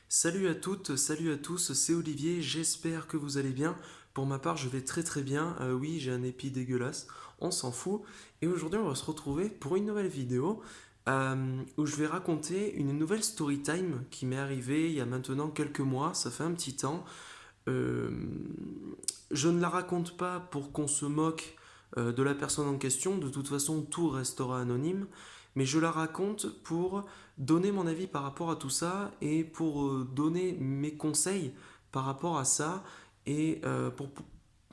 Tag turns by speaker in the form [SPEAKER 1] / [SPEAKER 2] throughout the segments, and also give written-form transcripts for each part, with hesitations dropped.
[SPEAKER 1] Salut à toutes, salut à tous, c'est Olivier, j'espère que vous allez bien. Pour ma part, je vais très très bien. Oui, j'ai un épi dégueulasse, on s'en fout. Et aujourd'hui, on va se retrouver pour une nouvelle vidéo où je vais raconter une nouvelle story time qui m'est arrivée il y a maintenant quelques mois, ça fait un petit temps. Euh, je ne la raconte pas pour qu'on se moque de la personne en question, de toute façon tout restera anonyme, mais je la raconte pour donner mon avis par rapport à tout ça et pour donner mes conseils par rapport à ça et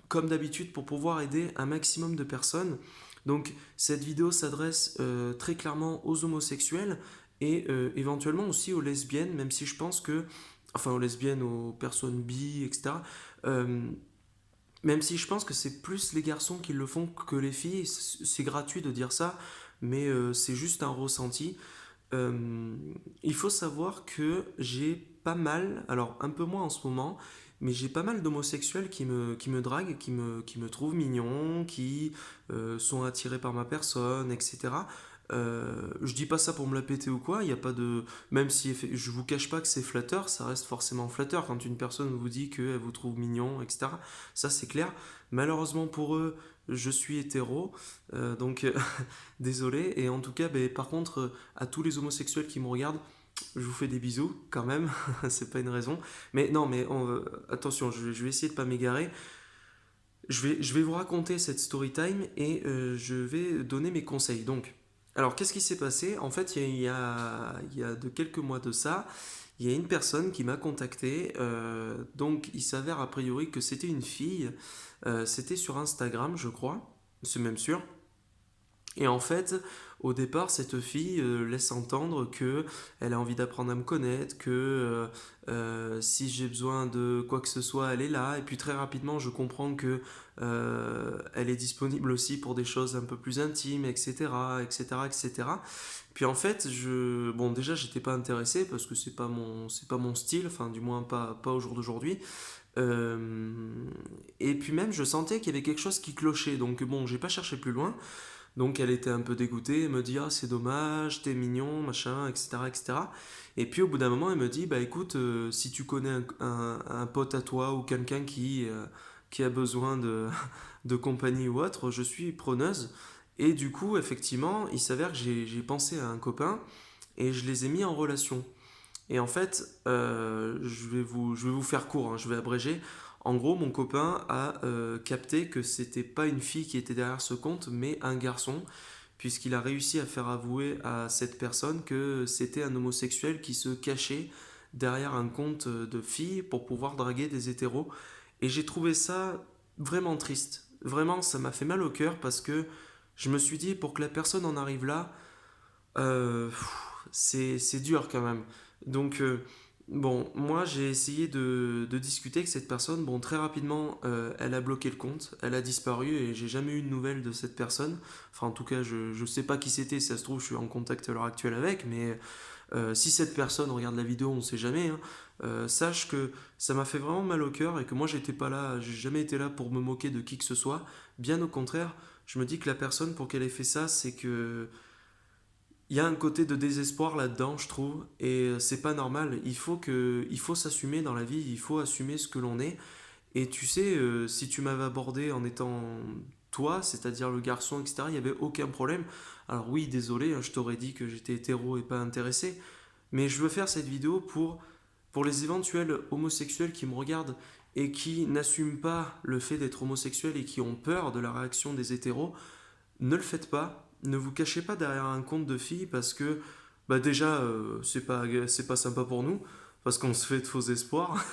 [SPEAKER 1] comme d'habitude pour pouvoir aider un maximum de personnes. Donc cette vidéo s'adresse très clairement aux homosexuels et éventuellement aussi aux lesbiennes, même si je pense que, enfin aux lesbiennes, aux personnes bi, etc. Euh, Même si je pense que c'est plus les garçons qui le font que les filles, c'est gratuit de dire ça, mais c'est juste un ressenti. Euh, il faut savoir que j'ai pas mal, alors un peu moins en ce moment, mais j'ai pas mal d'homosexuels qui me draguent, qui me trouvent mignon, qui sont attirés par ma personne, etc. Je dis pas ça pour me la péter ou quoi, il y a pas de. Même si je vous cache pas que c'est flatteur, ça reste forcément flatteur quand une personne vous dit qu'elle vous trouve mignon, etc. Ça c'est clair. Malheureusement pour eux, je suis hétéro, donc désolé. Et en tout cas, ben, par contre, à tous les homosexuels qui me regardent, je vous fais des bisous quand même, c'est pas une raison. Mais non, mais attention, je vais essayer de pas m'égarer. Je vais vous raconter cette story time et je vais donner mes conseils. Donc, alors qu'est-ce qui s'est passé? En fait, il y a de quelques mois de ça, il y a une personne qui m'a contacté. Donc, il s'avère a priori que c'était une fille. C'était sur Instagram, je crois. C'est même sûr. Et en fait, au départ, cette fille laisse entendre que elle a envie d'apprendre à me connaître, que si j'ai besoin de quoi que ce soit, elle est là. Et puis très rapidement, je comprends que elle est disponible aussi pour des choses un peu plus intimes, etc., etc., etc. Puis en fait, bon, déjà, j'étais pas intéressé parce que c'est pas mon style, enfin, du moins pas au jour d'aujourd'hui. Et puis même, je sentais qu'il y avait quelque chose qui clochait. Donc bon, j'ai pas cherché plus loin. Donc elle était un peu dégoûtée, elle me dit ah c'est dommage, t'es mignon, machin, etc., etc. Et puis au bout d'un moment elle me dit bah écoute, si tu connais un pote à toi ou quelqu'un qui a besoin de compagnie ou autre, je suis preneuse. Et du coup effectivement il s'avère que j'ai pensé à un copain et je les ai mis en relation. Et en fait, je vais vous faire court, hein, je vais abréger. En gros, mon copain a capté que c'était pas une fille qui était derrière ce compte, mais un garçon, puisqu'il a réussi à faire avouer à cette personne que c'était un homosexuel qui se cachait derrière un compte de fille pour pouvoir draguer des hétéros. Et j'ai trouvé ça vraiment triste. Vraiment, ça m'a fait mal au cœur parce que je me suis dit, pour que la personne en arrive là, c'est dur quand même. Donc, bon, moi j'ai essayé de discuter avec cette personne. Bon, très rapidement, elle a bloqué le compte, elle a disparu et j'ai jamais eu de nouvelles de cette personne. Enfin, en tout cas, je sais pas qui c'était, si ça se trouve, je suis en contact à l'heure actuelle avec, mais si cette personne regarde la vidéo, on sait jamais, hein. Sache que ça m'a fait vraiment mal au cœur et que moi j'étais pas là, j'ai jamais été là pour me moquer de qui que ce soit. Bien au contraire, je me dis que la personne pour qu'elle ait fait ça, c'est que il y a un côté de désespoir là-dedans, je trouve, et c'est pas normal. Il faut s'assumer dans la vie, il faut assumer ce que l'on est. Et tu sais, si tu m'avais abordé en étant toi, c'est-à-dire le garçon, etc., il n'y avait aucun problème. Alors oui, désolé, hein, je t'aurais dit que j'étais hétéro et pas intéressé, mais je veux faire cette vidéo pour les éventuels homosexuels qui me regardent et qui n'assument pas le fait d'être homosexuel et qui ont peur de la réaction des hétéros. Ne le faites pas, ne vous cachez pas derrière un compte de filles parce que bah déjà c'est pas sympa pour nous parce qu'on se fait de faux espoirs.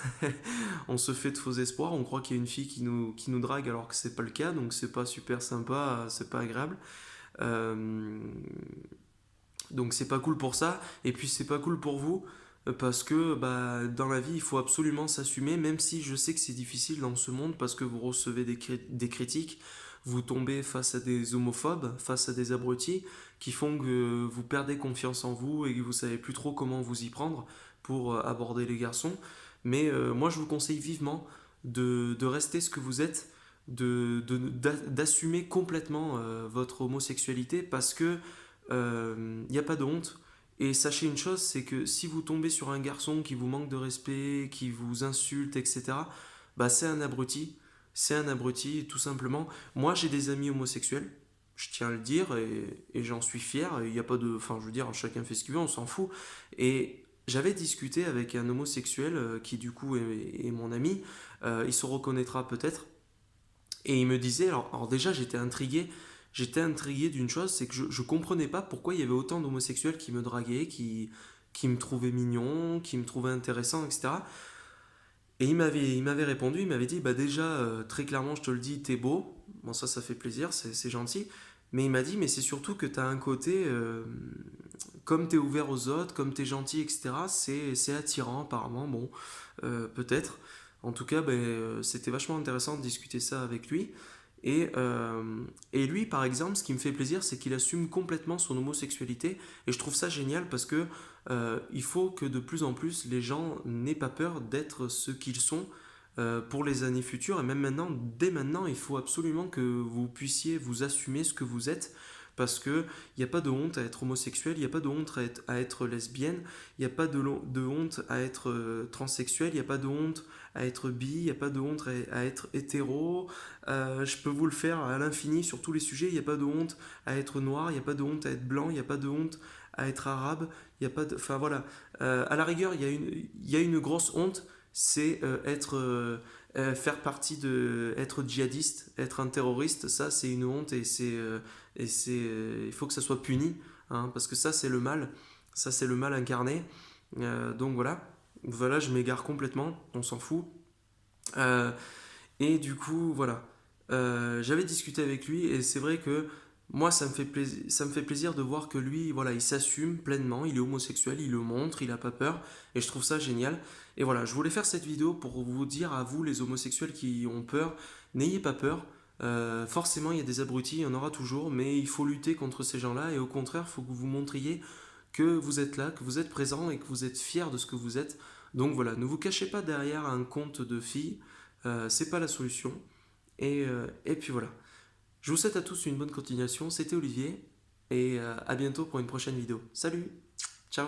[SPEAKER 1] On se fait de faux espoirs, on croit qu'il y a une fille qui nous drague alors que c'est pas le cas, donc c'est pas super sympa, c'est pas agréable. Euh, donc c'est pas cool pour ça, et puis c'est pas cool pour vous parce que bah, dans la vie il faut absolument s'assumer, même si je sais que c'est difficile dans ce monde parce que vous recevez des critiques, vous tombez face à des homophobes, face à des abrutis qui font que vous perdez confiance en vous et que vous savez plus trop comment vous y prendre pour aborder les garçons. Mais moi je vous conseille vivement de rester ce que vous êtes, d'assumer complètement votre homosexualité parce que il n'y a pas de honte Et sachez une chose, c'est que si vous tombez sur un garçon qui vous manque de respect, qui vous insulte, etc., bah c'est un abruti. C'est un abruti, tout simplement. Moi, j'ai des amis homosexuels, je tiens à le dire, et j'en suis fier. Il n'y a pas de. Enfin, je veux dire, chacun fait ce qu'il veut, on s'en fout. Et j'avais discuté avec un homosexuel qui, du coup, est mon ami. Il se reconnaîtra peut-être. Et il me disait, alors déjà, j'étais intrigué. J'étais intrigué d'une chose, c'est que je comprenais pas pourquoi il y avait autant d'homosexuels qui me draguaient, qui me trouvaient mignon, qui me trouvaient intéressant, etc. Et il m'avait répondu, il m'avait dit, bah déjà, très clairement, je te le dis, t'es beau. Bon, ça fait plaisir, c'est gentil. Mais il m'a dit, mais c'est surtout que t'as un côté, comme t'es ouvert aux autres, comme t'es gentil, etc., c'est attirant, apparemment. Bon, peut-être. En tout cas, ben, c'était vachement intéressant de discuter ça avec lui. Et lui, par exemple, ce qui me fait plaisir, c'est qu'il assume complètement son homosexualité. Et je trouve ça génial parce que il faut que de plus en plus les gens n'aient pas peur d'être ce qu'ils sont pour les années futures. Et même maintenant, dès maintenant, il faut absolument que vous puissiez vous assumer ce que vous êtes. Parce qu'il n'y a pas de honte à être homosexuel, il n'y a pas de honte à être lesbienne, il n'y a pas de honte à être transsexuel, il n'y a pas de honte à être bi, il n'y a pas de honte à être hétéro. Je peux vous le faire à l'infini sur tous les sujets, il n'y a pas de honte à être noir, il n'y a pas de honte à être blanc, il n'y a pas de honte à être arabe, il n'y a pas de... Enfin voilà, à la rigueur, il y a une grosse honte, c'est faire partie de... être djihadiste, être un terroriste, ça c'est une honte il faut que ça soit puni, hein, parce que ça c'est le mal incarné. Donc voilà, je m'égare complètement, on s'en fout. Euh, et du coup, voilà. J'avais discuté avec lui et c'est vrai que moi, ça me fait plaisir de voir que lui, voilà, il s'assume pleinement, il est homosexuel, il le montre, il n'a pas peur et je trouve ça génial. Et voilà, je voulais faire cette vidéo pour vous dire à vous, les homosexuels qui ont peur, n'ayez pas peur. Forcément, il y a des abrutis, il y en aura toujours, mais il faut lutter contre ces gens-là et au contraire, il faut que vous montriez que vous êtes là, que vous êtes présent et que vous êtes fier de ce que vous êtes. Donc voilà, ne vous cachez pas derrière un compte de filles, c'est pas la solution. Et puis voilà. Je vous souhaite à tous une bonne continuation. C'était Olivier et à bientôt pour une prochaine vidéo. Salut, ciao.